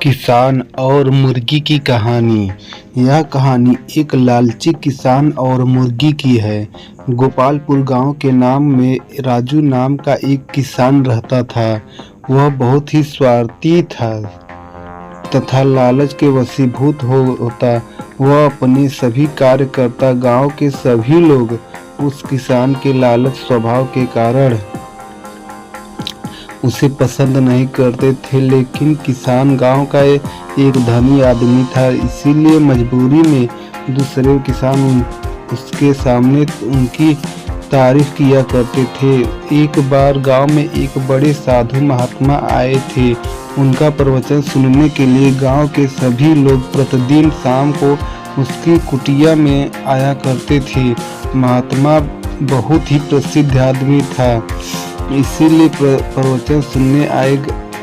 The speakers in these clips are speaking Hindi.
किसान और मुर्गी की कहानी। यह कहानी एक लालची किसान और मुर्गी की है। गोपालपुर गांव के नाम में राजू नाम का एक किसान रहता था। वह बहुत ही स्वार्थी था तथा लालच के वशीभूत होता। वह अपने सभी कार्य करता। गांव के सभी लोग उस किसान के लालच स्वभाव के कारण उसे पसंद नहीं करते थे, लेकिन किसान गांव का एक धनी आदमी था, इसीलिए मजबूरी में दूसरे किसान उसके सामने उनकी तारीफ किया करते थे। एक बार गांव में एक बड़े साधु महात्मा आए थे। उनका प्रवचन सुनने के लिए गांव के सभी लोग प्रतिदिन शाम को उसकी कुटिया में आया करते थे। महात्मा बहुत ही प्रसिद्ध आदमी था, इसीलिए प्रवचन सुनने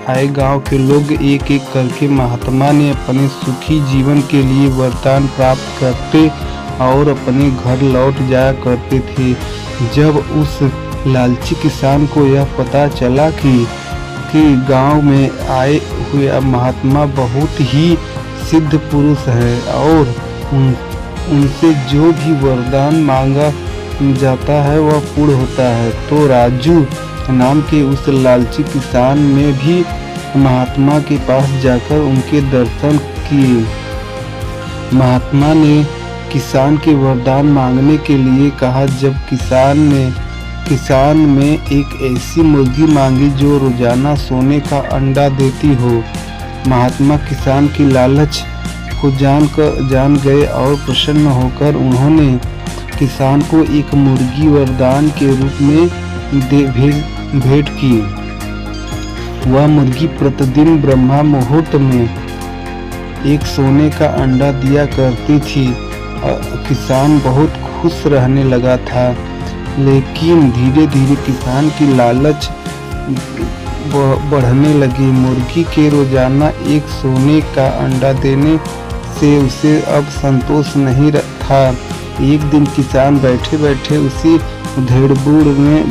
आए गांव के लोग एक एक करके महात्मा ने अपने सुखी जीवन के लिए वरदान प्राप्त करते और अपने घर लौट जाया करते थे। जब उस लालची किसान को यह पता चला कि गांव में आए हुए महात्मा बहुत ही सिद्ध पुरुष है और उनसे जो भी वरदान मांगा जाता है वह पूर्ण होता है, तो राजू नाम के उस लालची किसान ने भी महात्मा के पास जाकर उनके दर्शन किए। महात्मा ने किसान के वरदान मांगने के लिए कहा। जब किसान में एक ऐसी मुर्गी मांगी जो रोजाना सोने का अंडा देती हो। महात्मा किसान की लालच को जान गए और प्रसन्न होकर उन्होंने किसान को एक मुर्गी वरदान के रूप में भेंट की। वह मुर्गी प्रतिदिन ब्रह्मा मुहूर्त में एक सोने का अंडा दिया करती थी। किसान बहुत खुश रहने लगा था, लेकिन धीरे धीरे किसान की लालच बढ़ने लगी। मुर्गी के रोजाना एक सोने का अंडा देने से उसे अब संतोष नहीं था। एक दिन किसान बैठे बैठे उसी उधेड़-बुन में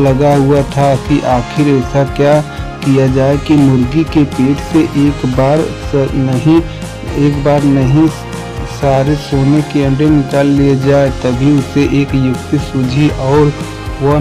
लगा हुआ था कि आखिर ऐसा क्या किया जाए कि मुर्गी के पेट से एक बार नहीं सारे सोने के अंडे निकाल लिए जाए। तभी उसे एक युक्ति सूझी और वह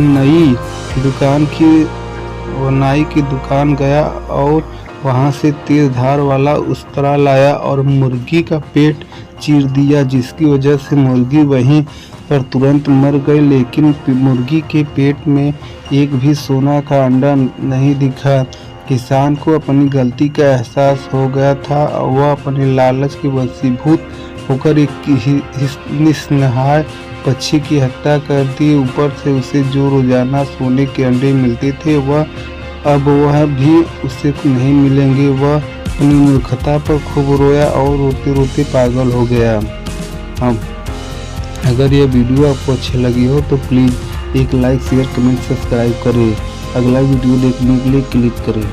नाई की दुकान गया और वहां से तेज धार वाला उस्तरा लाया और मुर्गी का पेट चीर दिया, जिसकी वजह से मुर्गी वहीं पर तुरंत मर गई। लेकिन मुर्गी के पेट में एक भी सोना का अंडा नहीं दिखा। किसान को अपनी गलती का एहसास हो गया था और वह अपने लालच के वशीभूत होकर एक निस्सहाय पक्षी की हत्या कर दी। ऊपर से उसे जो रोजाना सोने के अंडे मिलते थे वह भी उसे नहीं मिलेंगे। वह अपनी मूर्खता पर खूब रोया और रोते रोते पागल हो गया। अगर यह वीडियो आपको अच्छी लगी हो तो प्लीज़ एक लाइक, शेयर, कमेंट, सब्सक्राइब करें। अगला वीडियो देखने के लिए क्लिक करें।